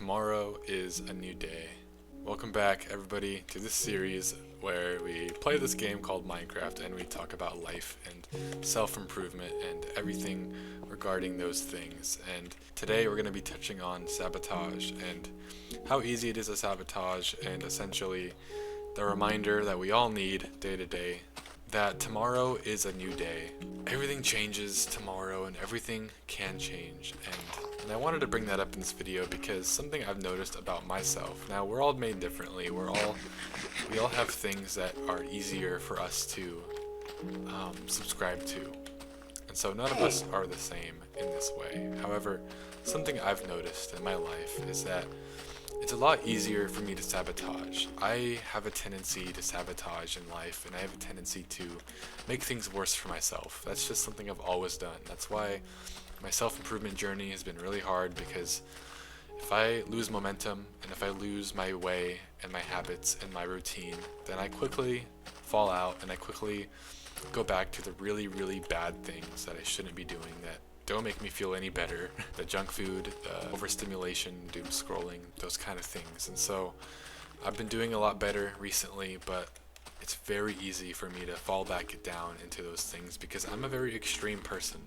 Tomorrow is a new day. Welcome back, everybody, to this series where we play this game called Minecraft and we talk about life and self-improvement and everything regarding those things. And today we're going to be touching on sabotage and how easy it is to sabotage, and essentially the reminder that we all need day to day that tomorrow is a new day. Everything changes tomorrow and everything can change. And I wanted to bring that up in this video because something I've noticed about myself. Now, we're all made differently. We all have things that are easier for us to subscribe to. And so none of us are the same in this way. However, something I've noticed in my life is that it's a lot easier for me to sabotage. I have a tendency to sabotage in life, and I have a tendency to make things worse for myself. That's just something I've always done. That's why my self-improvement journey has been really hard, because if I lose momentum and if I lose my way and my habits and my routine, then I quickly fall out and I quickly go back to the really, really bad things that I shouldn't be doing, that don't make me feel any better. The junk food, the overstimulation, doom scrolling, those kind of things. And so I've been doing a lot better recently, but it's very easy for me to fall back down into those things because I'm a very extreme person.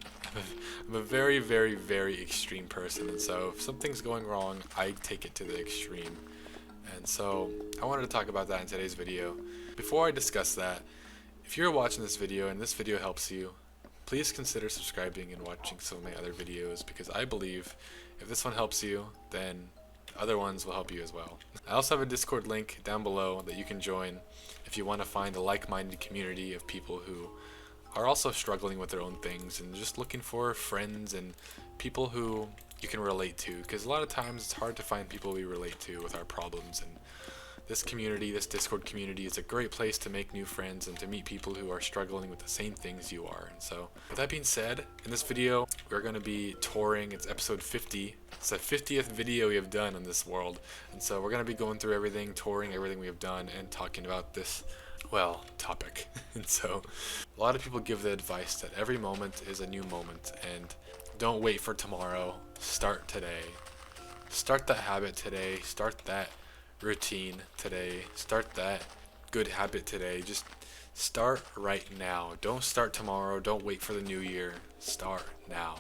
I'm a very, very, very extreme person. And so if something's going wrong, I take it to the extreme. And so I wanted to talk about that in today's video. Before I discuss that, if you're watching this video and this video helps you, please consider subscribing and watching some of my other videos, because I believe if this one helps you, then other ones will help you as well. I also have a Discord link down below that you can join if you want to find a like-minded community of people who are also struggling with their own things and just looking for friends and people who you can relate to, because a lot of times it's hard to find people we relate to with our problems. And this community, this Discord community, is a great place to make new friends and to meet people who are struggling with the same things you are. And so, with that being said, in this video, we're going to be touring. It's episode 50. It's the 50th video we have done in this world. And so we're going to be going through everything, touring everything we have done, and talking about this, well, topic. And so, a lot of people give the advice that every moment is a new moment, and don't wait for tomorrow. Start today. Start that habit today. Start that routine today. Start that good habit today. Just start right now. Don't start tomorrow. Don't wait for the new year. Start now.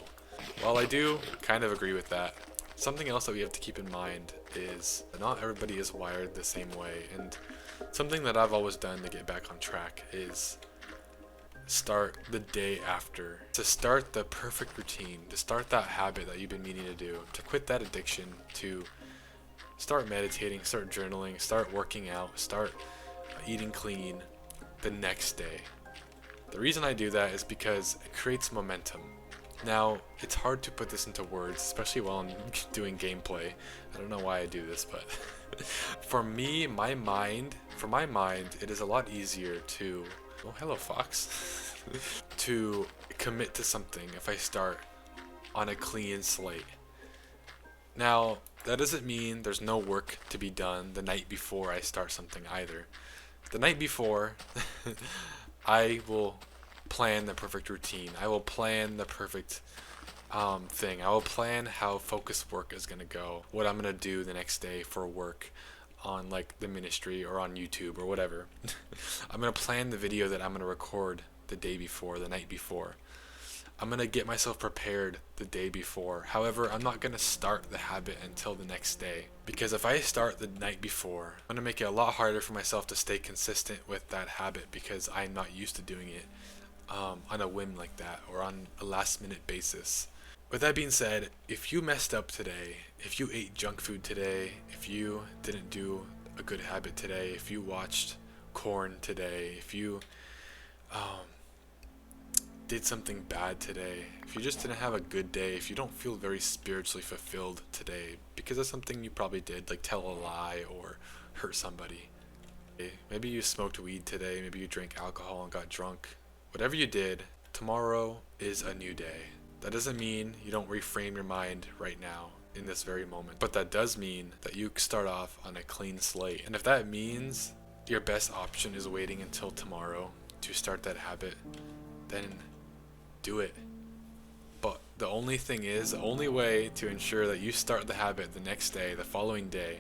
While I do kind of agree with that, something else that we have to keep in mind is that not everybody is wired the same way. And something that I've always done to get back on track is start the day after. To start the perfect routine, to start that habit that you've been meaning to do, to quit that addiction, to start meditating, start journaling, start working out, start eating clean the next day. The reason I do that is because it creates momentum. Now, it's hard to put this into words, especially while I'm doing gameplay. I don't know why I do this, but for my mind, it is a lot easier to, oh, hello, Fox, to commit to something if I start on a clean slate. Now, that doesn't mean there's no work to be done the night before I start something either. The night before, I will plan the perfect routine. I will plan the perfect thing. I will plan how focused work is going to go, what I'm going to do the next day for work on like the ministry or on YouTube or whatever. I'm going to plan the video that I'm going to record the day before, the night before. I'm going to get myself prepared the day before. However, I'm not going to start the habit until the next day. Because if I start the night before, I'm going to make it a lot harder for myself to stay consistent with that habit, because I'm not used to doing it on a whim like that or on a last minute basis. With that being said, if you messed up today, if you ate junk food today, if you didn't do a good habit today, if you watched corn today, if you did something bad today, if you just didn't have a good day, if you don't feel very spiritually fulfilled today because of something you probably did, like tell a lie or hurt somebody, maybe you smoked weed today, maybe you drank alcohol and got drunk, whatever you did, tomorrow is a new day. That doesn't mean you don't reframe your mind right now in this very moment, but that does mean that you start off on a clean slate. And if that means your best option is waiting until tomorrow to start that habit, then do it. But The only thing is, the only way to ensure that you start the habit the next day, the following day,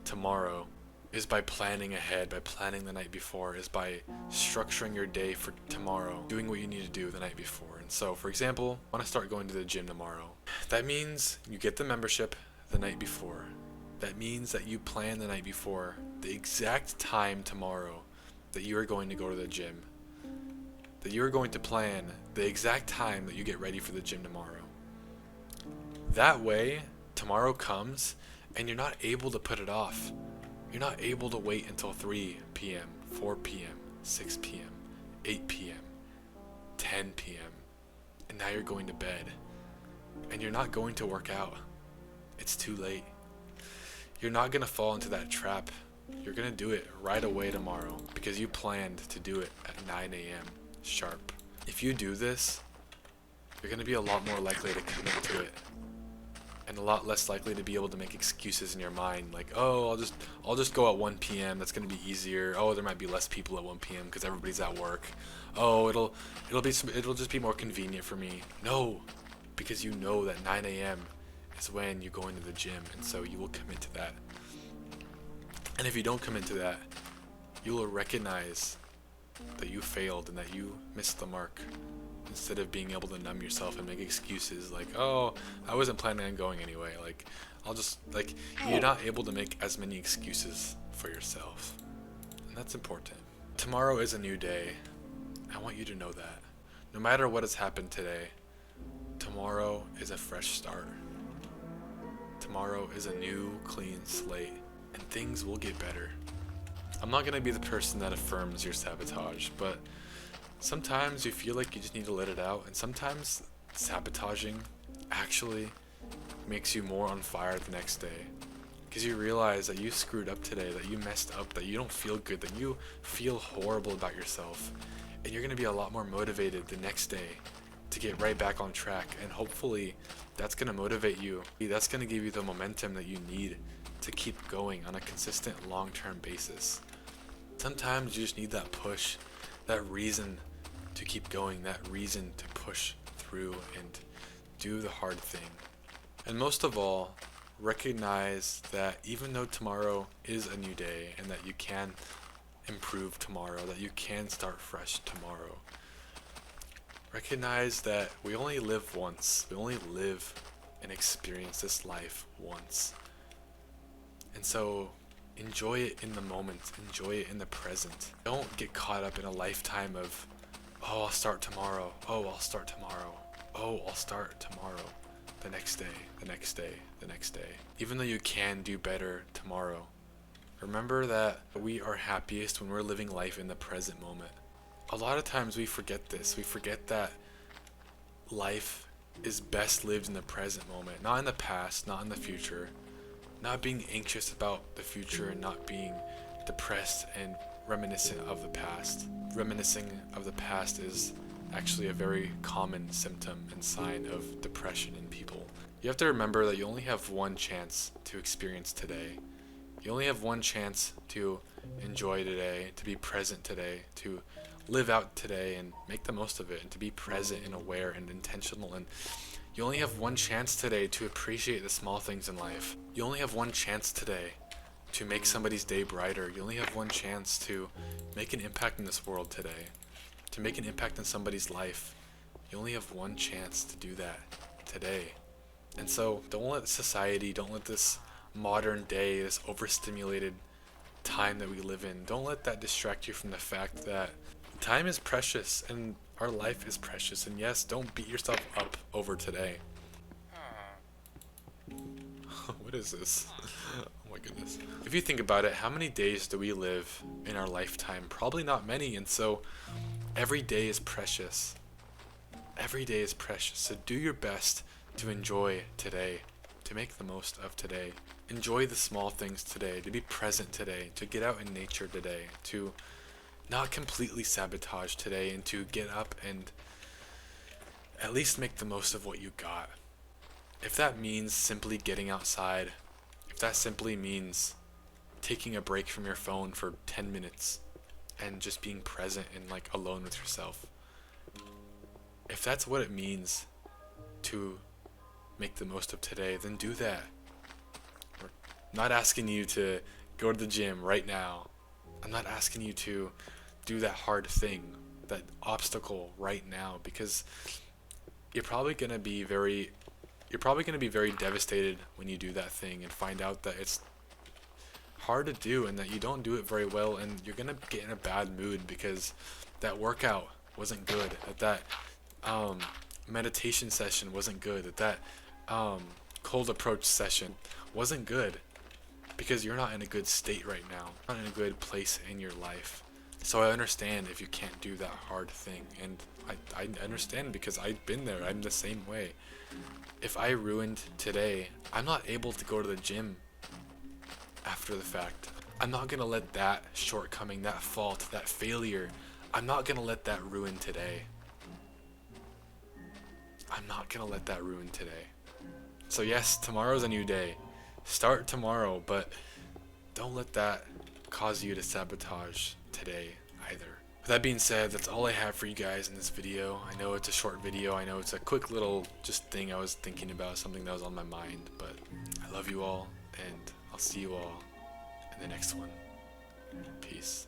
tomorrow, is by planning ahead, by planning the night before, is by structuring your day for tomorrow, doing what you need to do the night before. And so, for example, I want to start going to the gym tomorrow. That means you get the membership the night before. That means that you plan the night before the exact time tomorrow that you are going to go to the gym. That you are going to plan the exact time that you get ready for the gym tomorrow. That way, tomorrow comes and you're not able to put it off. You're not able to wait until 3 p.m., 4 p.m., 6 p.m., 8 p.m., 10 p.m., and now you're going to bed. And you're not going to work out. It's too late. You're not going to fall into that trap. You're going to do it right away tomorrow because you planned to do it at 9 a.m. sharp. If you do this, you're going to be a lot more likely to commit to it. And a lot less likely to be able to make excuses in your mind like, oh, I'll just go at 1 p.m. That's going to be easier. Oh, there might be less people at 1 p.m. because everybody's at work. Oh, it'll just be more convenient for me. No, because you know that 9 a.m. is when you go into the gym, and so you will commit to that. And if you don't commit to that, you will recognize that you failed and that you missed the mark. Instead of being able to numb yourself and make excuses like, oh, I wasn't planning on going anyway. Like, you're not able to make as many excuses for yourself. And that's important. Tomorrow is a new day. I want you to know that. No matter what has happened today, tomorrow is a fresh start. Tomorrow is a new, clean slate, and things will get better. I'm not going to be the person that affirms your sabotage, but sometimes you feel like you just need to let it out, and sometimes sabotaging actually makes you more on fire the next day. Because you realize that you screwed up today, that you messed up, that you don't feel good, that you feel horrible about yourself. And you're going to be a lot more motivated the next day to get right back on track. And hopefully that's going to motivate you. That's going to give you the momentum that you need to keep going on a consistent long-term basis. Sometimes you just need that push, that reason to keep going, that reason to push through and do the hard thing. And most of all, recognize that even though tomorrow is a new day and that you can improve tomorrow, that you can start fresh tomorrow, recognize that we only live once. We only live and experience this life once. And so enjoy it in the moment. Enjoy it in the present. Don't get caught up in a lifetime of, oh, I'll start tomorrow. Oh, I'll start tomorrow. Oh, I'll start tomorrow. The next day, the next day, the next day. Even though you can do better tomorrow, remember that we are happiest when we're living life in the present moment. A lot of times we forget this. We forget that life is best lived in the present moment, not in the past, not in the future. Not being anxious about the future and not being depressed and reminiscent of the past. Reminiscing of the past is actually a very common symptom and sign of depression in people. You have to remember that you only have one chance to experience today. You only have one chance to enjoy today, to be present today, to live out today and make the most of it, and to be present and aware and intentional. And you only have one chance today to appreciate the small things in life. You only have one chance today to make somebody's day brighter. You only have one chance to make an impact in this world today, to make an impact in somebody's life. You only have one chance to do that today. And so don't let society, don't let this modern day, this overstimulated time that we live in, don't let that distract you from the fact that time is precious and our life is precious. And yes, don't beat yourself up over today. What is this? Oh my goodness. If you think about it, how many days do we live in our lifetime? Probably not many. And so every day is precious. Every day is precious. So do your best to enjoy today, to make the most of today. Enjoy the small things today, to be present today, to get out in nature today, to not completely sabotage today, and to get up and at least make the most of what you got. If that means simply getting outside, if that simply means taking a break from your phone for 10 minutes and just being present and alone with yourself, if that's what it means to make the most of today, then do that. We're not asking you to go to the gym right now. I'm not asking you to do that hard thing, that obstacle right now, because you're probably gonna be very devastated when you do that thing and find out that it's hard to do and that you don't do it very well, and you're gonna get in a bad mood because that workout wasn't good, that meditation session wasn't good, that cold approach session wasn't good, because you're not in a good state right now, not in a good place in your life. So I understand if you can't do that hard thing, and I understand because I've been there. I'm the same way. If I ruined today, I'm not able to go to the gym after the fact. I'm not gonna let that shortcoming, that fault, that failure, I'm not gonna let that ruin today. I'm not gonna let that ruin today. So yes, tomorrow's a new day. Start tomorrow, but don't let that cause you to sabotage today either. With that being said, that's all I have for you guys in this video. I know it's a short video. I know it's a quick little just thing I was thinking about, something that was on my mind, but I love you all, and I'll see you all in the next one. Peace.